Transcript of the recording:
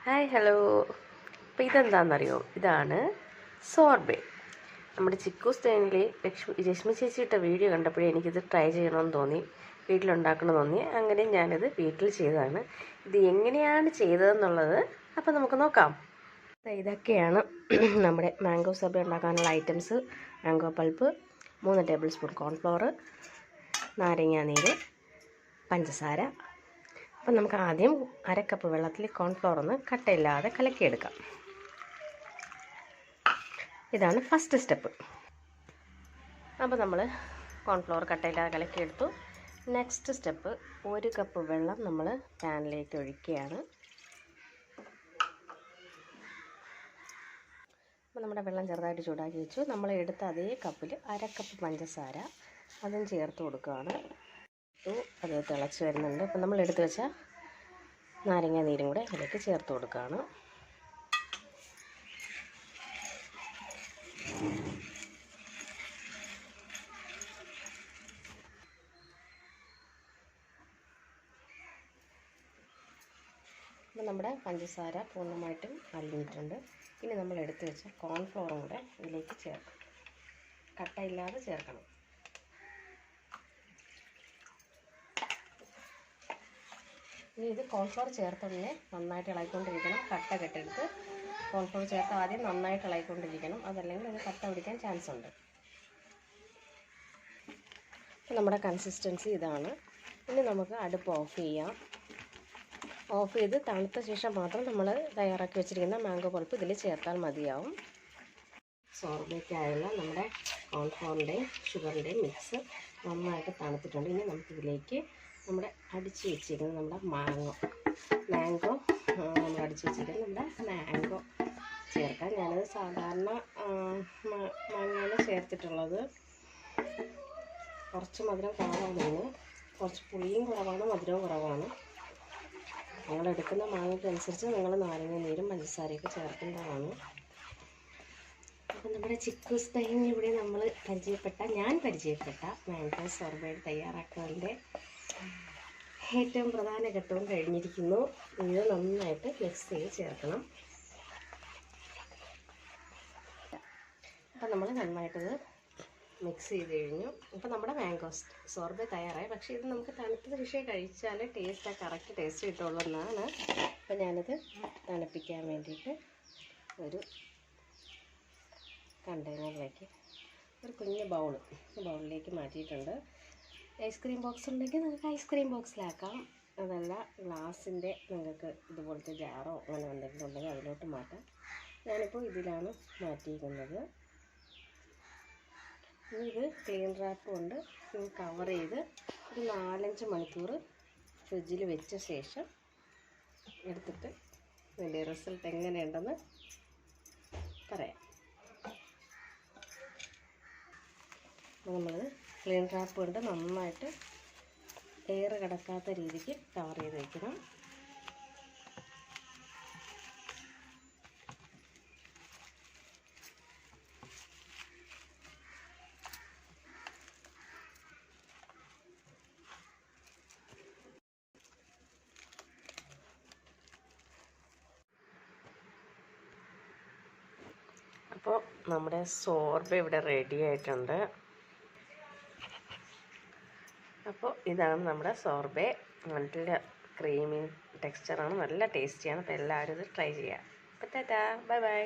Hi hello. അപ്പോൾ ഇതെന്താണെന്നറിയോ? ഇതാണ് സോർബെ. നമ്മുടെ ചിക്കൂസ് ചാനലിൽ രശ്മി ചേച്ചി ഇട്ട വീഡിയോ കണ്ടപ്പോഴേ എനിക്കിത് ട്രൈ ചെയ്യണമെന്ന് തോന്നി, വീട്ടിലുണ്ടാക്കണമെന്ന് തോന്നി. അങ്ങനെ ഞാനിത് വീട്ടിൽ ചെയ്തതാണ്. ഇത് എങ്ങനെയാണ് ചെയ്തതെന്നുള്ളത് അപ്പോൾ നമുക്ക് നോക്കാം. ഇതൊക്കെയാണ് നമ്മുടെ മാംഗോ സോർബെ ഉണ്ടാക്കാനുള്ള items. Mango pulp, 3 tablespoon cornflour, നാരങ്ങാനീര്, പഞ്ചസാര. അപ്പം നമുക്ക് ആദ്യം 1/2 കപ്പ് വെള്ളത്തിൽ കോൺഫ്ലവർ ഒന്ന് കട്ടയില്ലാതെ കലക്കിയെടുക്കാം. ഇതാണ് ഫസ്റ്റ് സ്റ്റെപ്പ്. അപ്പോൾ നമ്മൾ കോൺഫ്ലവർ കട്ടയില്ലാതെ കലക്കിയെടുത്തു. നെക്സ്റ്റ് സ്റ്റെപ്പ്, 1 കപ്പ് വെള്ളം നമ്മൾ പാനിലേക്ക് ഒഴിക്കുകയാണ്. അപ്പോൾ നമ്മുടെ വെള്ളം ചെറുതായിട്ട് ചൂടാക്കി വെച്ചു. നമ്മൾ എടുത്ത അതേ കപ്പിൽ 1/2 കപ്പ് പഞ്ചസാര അതും ചേർത്ത് കൊടുക്കുകയാണ്. അത് തിളച്ച് വരുന്നുണ്ട്. അപ്പം നമ്മൾ എടുത്ത് വെച്ച നാരങ്ങ നീരും കൂടെ അതിലേക്ക് ചേർത്ത് കൊടുക്കുകയാണ്. അപ്പം നമ്മുടെ പഞ്ചസാര പൂർണ്ണമായിട്ടും അലിഞ്ഞിട്ടുണ്ട്. ഇനി നമ്മൾ എടുത്ത് വെച്ച കോൺഫ്ലവറും കൂടെ ഇതിലേക്ക് ചേർക്കണം. കട്ടയില്ലാതെ ചേർക്കണം. ഇനി ഇത് കോൺഫ്ലവർ ചേർത്തുടനെ നന്നായിട്ട് ഇളകിക്കൊണ്ടിരിക്കണം. കട്ട കെട്ടെടുത്ത് കോൺഫ്ലവർ ചേർത്ത് ആദ്യം നന്നായിട്ട് ഇളകിക്കൊണ്ടിരിക്കണം, അതല്ലെങ്കിൽ അത് കട്ട പിടിക്കാൻ ചാൻസ് ഉണ്ട്. അപ്പോൾ നമ്മുടെ കൺസിസ്റ്റൻസി ഇതാണ്. ഇനി നമുക്ക് അടുപ്പ് ഓഫ് ചെയ്യാം. ഓഫ് ചെയ്ത് തണുത്ത ശേഷം മാത്രം നമ്മൾ തയ്യാറാക്കി വെച്ചിരിക്കുന്ന മാംഗോ പൾപ്പ് ഇതിൽ ചേർത്താൽ മതിയാവും. സോർബയ്ക്കായുള്ള നമ്മുടെ കോൺഫ്ലവറിൻ്റെയും ഷുഗറിൻ്റെയും മിക്സ് നന്നായിട്ട് തണുത്തിട്ടുണ്ട്. ഇനി നമുക്കിതിലേക്ക് നമ്മുടെ അടിച്ച് വെച്ചിരിക്കുന്നത് നമ്മുടെ മാംഗോ നമ്മൾ അടിച്ച് വെച്ചിരിക്കുന്നത് നമ്മുടെ മാംഗോ ചേർക്കാം. ഞാനത് സാധാരണ മാങ്ങയാണ് ചേർത്തിട്ടുള്ളത്. കുറച്ച് മധുരം കുറവാണ്, കുറച്ച് പുളിയും കുറവാണ്, മധുരവും കുറവാണ്. നിങ്ങൾ എടുക്കുന്ന മാങ്ങയ്ക്കനുസരിച്ച് നിങ്ങൾ നാരങ്ങ നീരും പഞ്ചസാരയൊക്കെ ചേർക്കേണ്ടതാണ്. അപ്പം നമ്മുടെ ചിക്കൂസ് ടൈം ഇവിടെ ഞാൻ പരിചയപ്പെട്ട മാംഗോ സോർബെ തയ്യാറാക്കുന്നതിൻ്റെ ഏറ്റവും പ്രധാന ഘട്ടവും കഴിഞ്ഞിരിക്കുന്നു. ഇത് നന്നായിട്ട് മിക്സ് ചെയ്ത് ചേർക്കണം. അപ്പം നമ്മൾ നന്നായിട്ടത് മിക്സ് ചെയ്ത് കഴിഞ്ഞു. അപ്പോൾ നമ്മുടെ മാംഗോ സോർബെ തയ്യാറായി. പക്ഷേ ഇത് നമുക്ക് തണുത്ത ശേഷം കഴിച്ചാൽ കറക്റ്റ് ടേസ്റ്റ് കിട്ടുള്ളൂ എന്നാണ്. അപ്പോൾ ഞാനിത് തണുപ്പിക്കാൻ വേണ്ടിയിട്ട് ഒരു കണ്ടെയ്നറിലേക്ക്, ഒരു കുഞ്ഞ് ബൗളിലേക്ക് മാറ്റിയിട്ടുണ്ട്. ഐസ്ക്രീം ബോക്സ് ഉണ്ടെങ്കിൽ നിങ്ങൾക്ക് ഐസ്ക്രീം ബോക്സിലാക്കാം. അതല്ല ഗ്ലാസിൻ്റെ നിങ്ങൾക്ക് ഇതുപോലത്തെ ജാറോ അങ്ങനെ എന്തെങ്കിലും ഉണ്ടെങ്കിൽ അതിലോട്ട് മാറ്റാം. ഞാനിപ്പോൾ ഇതിലാണ് മാറ്റിയിരിക്കുന്നത്. ഇനി ഇത് ക്ലീൻ റാപ്പ് കൊണ്ട് കവർ ചെയ്ത് ഒരു 4-5 മണിക്കൂർ ഫ്രിഡ്ജിൽ വെച്ച ശേഷം എടുത്തിട്ട് ഇതിൻ്റെ റിസൾട്ട് എങ്ങനെയുണ്ടെന്ന് പറയാം. നമ്മൾ ക്ലീൻ റാപ്പ് കൊണ്ട് നന്നായിട്ട് എയർ കിടക്കാത്ത രീതിക്ക് കവർ ചെയ്ത് വയ്ക്കണം. അപ്പോൾ നമ്മുടെ സോർബ ഇവിടെ റെഡി ആയിട്ടുണ്ട്. അപ്പോൾ ഇതാണ് നമ്മുടെ സോർബെ. നല്ല ക്രീമി ടെക്സ്ചറാണ്, നല്ല ടേസ്റ്റിയാണ്. അപ്പോൾ എല്ലാവരും ഇത് ട്രൈ ചെയ്യുക. അപ്പോൾ ടാറ്റാ, ബൈ ബൈ.